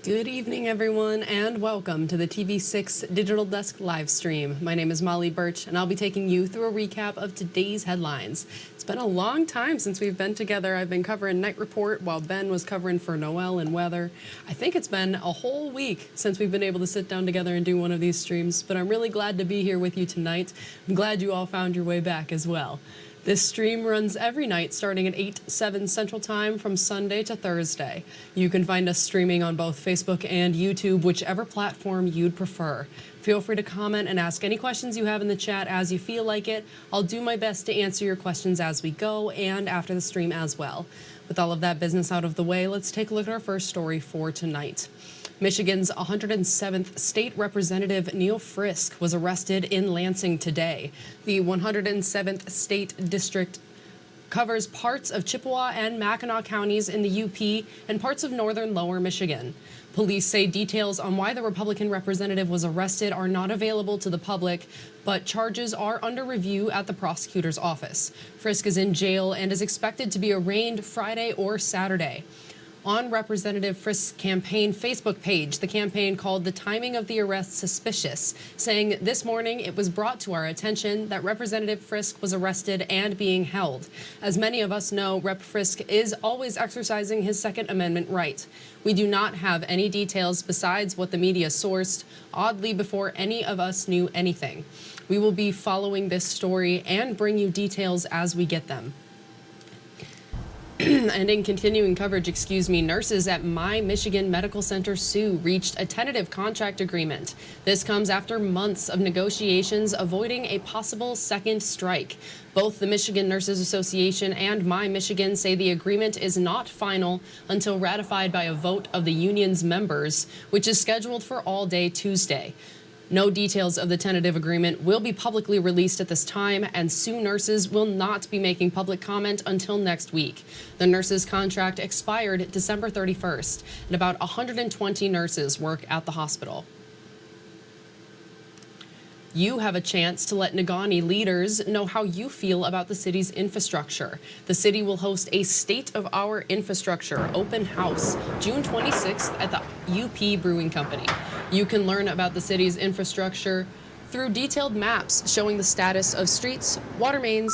Good evening, everyone, and welcome to the TV6 Digital Desk live stream. My name is Molly Birch, and I'll be taking you through a recap of today's headlines. It's been a long time since we've been together. I've been covering Night Report while Ben was covering for Noel and Weather. I think it's been a whole week since we've been able to sit down together and do one of these streams, but I'm really glad to be here with you tonight. I'm glad you all found your way back as well. This stream runs every night starting at 7 Central Time from Sunday to Thursday. You can find us streaming on both Facebook and YouTube, whichever platform you'd prefer. Feel free to comment and ask any questions you have in the chat as you feel like it. I'll do my best to answer your questions as we go and after the stream as well. With all of that business out of the way, let's take a look at our first story for tonight. Michigan's 107th State Representative Neil Frisk was arrested in Lansing today. The 107th State District covers parts of Chippewa and Mackinac counties in the UP and parts of northern Lower Michigan. Police say details on why the Republican representative was arrested are not available to the public, but charges are under review at the prosecutor's office. Frisk is in jail and is expected to be arraigned Friday or Saturday. On Representative Frisk's campaign Facebook page, the campaign called the timing of the arrest suspicious, saying this morning it was brought to our attention that Representative Frisk was arrested and being held. As many of us know, Rep. Frisk is always exercising his Second Amendment right. We do not have any details besides what the media sourced, oddly before any of us knew anything. We will be following this story and bring you details as we get them. And in continuing coverage, nurses at My Michigan Medical Center Sioux reached a tentative contract agreement. This comes after months of negotiations avoiding a possible second strike. Both the Michigan Nurses Association and My Michigan say the agreement is not final until ratified by a vote of the union's members, which is scheduled for all day Tuesday. No details of the tentative agreement will be publicly released at this time, and Sioux nurses will not be making public comment until next week. The nurses' contract expired December 31st, and about 120 nurses work at the hospital. You have a chance to let Negaunee leaders know how you feel about the city's infrastructure. The city will host a State of Our Infrastructure open house June 26th at the UP Brewing Company. You can learn about the city's infrastructure through detailed maps showing the status of streets, water mains,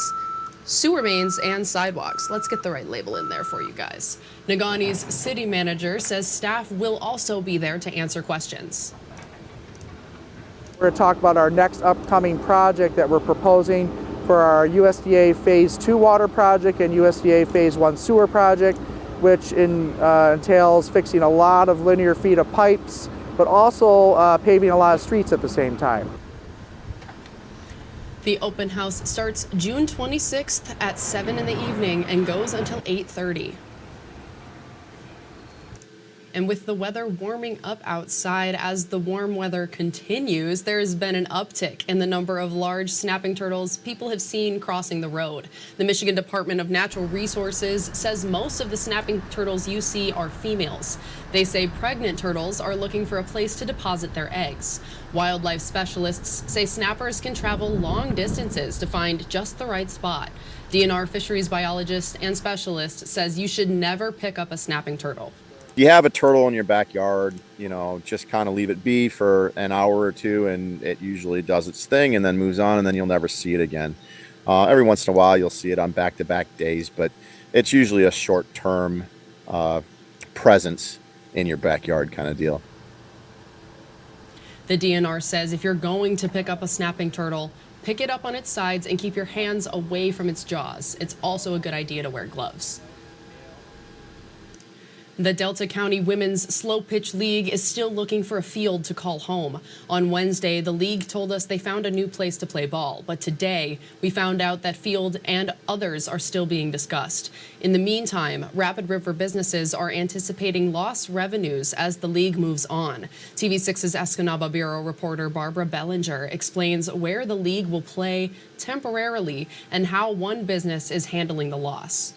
sewer mains, and sidewalks. Let's get the right label in there for you guys. Negaunee's city manager says staff will also be there to answer questions. We're going to talk about our next upcoming project that we're proposing for our USDA Phase 2 water project and USDA Phase 1 sewer project, which entails fixing a lot of linear feet of pipes, but also paving a lot of streets at the same time. The open house starts June 26th at 7 in the evening and goes until 8:30. And with the weather warming up outside as the warm weather continues, there has been an uptick in the number of large snapping turtles people have seen crossing the road. The Michigan Department of Natural Resources says most of the snapping turtles you see are females. They say pregnant turtles are looking for a place to deposit their eggs. Wildlife specialists say snappers can travel long distances to find just the right spot. DNR fisheries biologist and specialist says you should never pick up a snapping turtle. You have a turtle in your backyard, just kind of leave it be for an hour or two, and it usually does its thing and then moves on, and then you'll never see it again. Every once in a while, you'll see it on back-to-back days, but it's usually a short-term presence in your backyard kind of deal. The DNR says if you're going to pick up a snapping turtle, pick it up on its sides and keep your hands away from its jaws. It's also a good idea to wear gloves. The Delta County Women's Slow Pitch League is still looking for a field to call home. On Wednesday, the league told us they found a new place to play ball, but today we found out that field and others are still being discussed. In the meantime, Rapid River businesses are anticipating lost revenues as the league moves on. TV6's Escanaba Bureau reporter Barbara Bellinger explains where the league will play temporarily and how one business is handling the loss.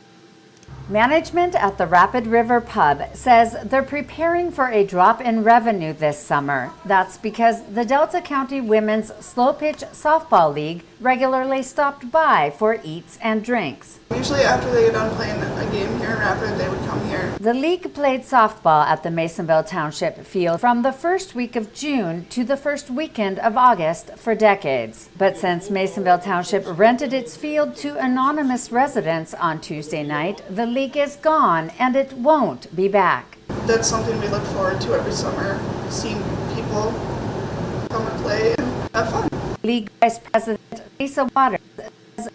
Management at the Rapid River Pub says they're preparing for a drop in revenue this summer. That's because the Delta County Women's Slow Pitch Softball League regularly stopped by for eats and drinks. Usually after they get done playing a game here in Rapid, they would come here. The league played softball at the Masonville Township field from the first week of June to the first weekend of August for decades. But since Masonville Township rented its field to anonymous residents on Tuesday night, the league is gone and it won't be back. That's something we look forward to every summer, seeing people come and play and have fun. League Vice President Lisa Waters says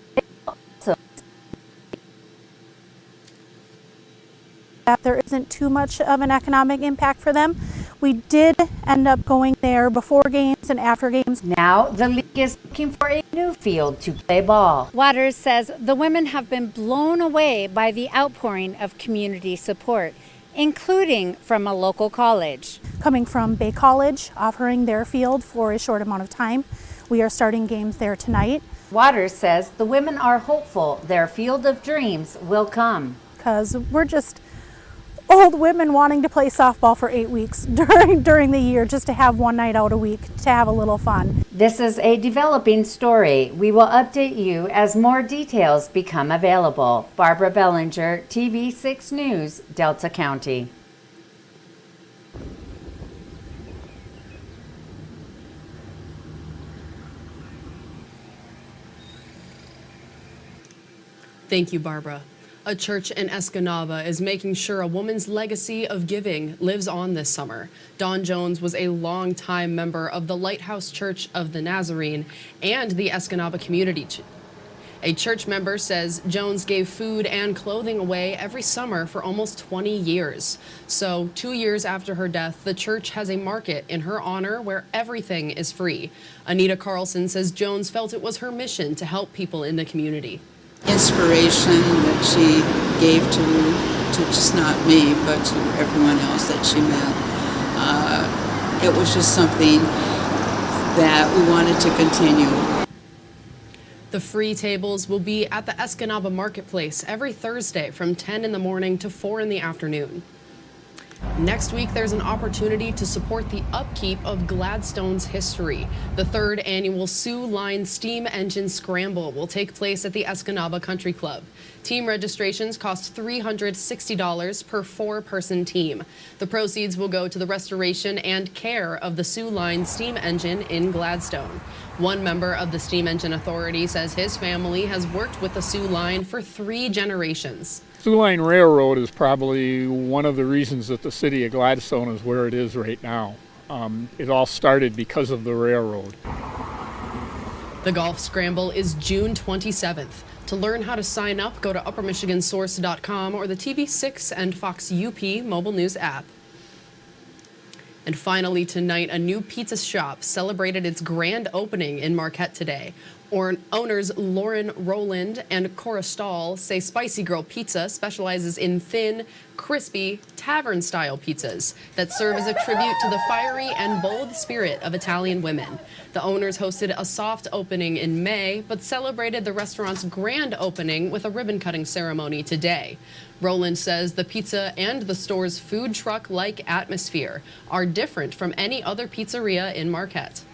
that there isn't too much of an economic impact for them. We did end up going there before games and after games. now the league is looking for a new field to play ball. Waters says the women have been blown away by the outpouring of community support, including from a local college. Coming from Bay College, offering their field for a short amount of time. We are starting games there tonight. Waters says the women are hopeful their field of dreams will come. Because we're just old women wanting to play softball for 8 weeks during the year, just to have one night out a week to have a little fun. This is a developing story. We will update you as more details become available. Barbara Bellinger, TV6 News, Delta County. Thank you, Barbara. A church in Escanaba is making sure a woman's legacy of giving lives on this summer. Dawn Jones was a longtime member of the Lighthouse Church of the Nazarene and the Escanaba Community. A church member says Jones gave food and clothing away every summer for almost 20 years. So 2 years after her death, the church has a market in her honor where everything is free. Anita Carlson says Jones felt it was her mission to help people in the community. Inspiration that she gave to just not me, but to everyone else that she met. It was just something that we wanted to continue. The free tables will be at the Escanaba Marketplace every Thursday from 10 in the morning to 4 in the afternoon. Next week, there's an opportunity to support the upkeep of Gladstone's history. The third annual Sioux Line Steam Engine Scramble will take place at the Escanaba Country Club. Team registrations cost $360 per four-person team. The proceeds will go to the restoration and care of the Sioux Line steam engine in Gladstone. One member of the Steam Engine Authority says his family has worked with the Sioux Line for 3 generations. Sioux Line Railroad is probably one of the reasons that the city of Gladstone is where it is right now. It all started because of the railroad. The Golf Scramble is June 27th. To learn how to sign up, go to uppermichigansource.com or the TV6 and Fox UP mobile news app. And finally tonight, a new pizza shop celebrated its grand opening in Marquette today. Owners Lauren Rowland and Cora Stahl say Spicy Girl Pizza specializes in thin, crispy, tavern-style pizzas that serve as a tribute to the fiery and bold spirit of Italian women. The owners hosted a soft opening in May, but celebrated the restaurant's grand opening with a ribbon-cutting ceremony today. Rowland says the pizza and the store's food truck-like atmosphere are different from any other pizzeria in Marquette.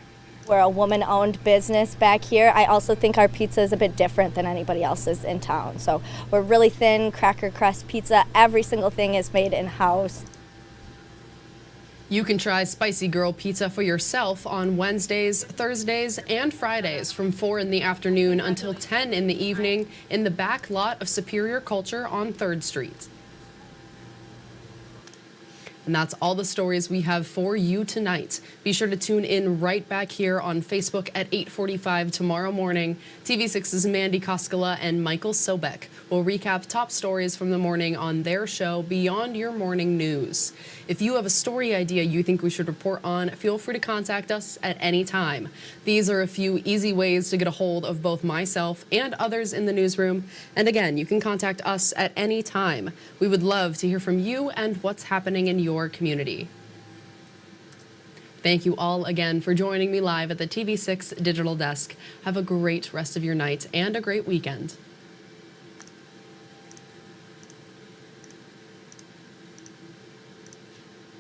We're a woman-owned business back here. I also think our pizza is a bit different than anybody else's in town. So we're really thin, cracker crust pizza. Every single thing is made in-house. You can try Spicy Girl Pizza for yourself on Wednesdays, Thursdays, and Fridays from 4 in the afternoon until 10 in the evening in the back lot of Superior Culture on 3rd Street. And that's all the stories we have for you tonight. Be sure to tune in right back here on Facebook at 8:45 tomorrow morning. TV6's Mandy Koskela and Michael Sobek will recap top stories from the morning on their show Beyond Your Morning News. If you have a story idea you think we should report on, feel free to contact us at any time. These are a few easy ways to get a hold of both myself and others in the newsroom. And again, you can contact us at any time. We would love to hear from you and what's happening in your community. Thank you all again for joining me live at the TV6 Digital Desk. Have a great rest of your night and a great weekend.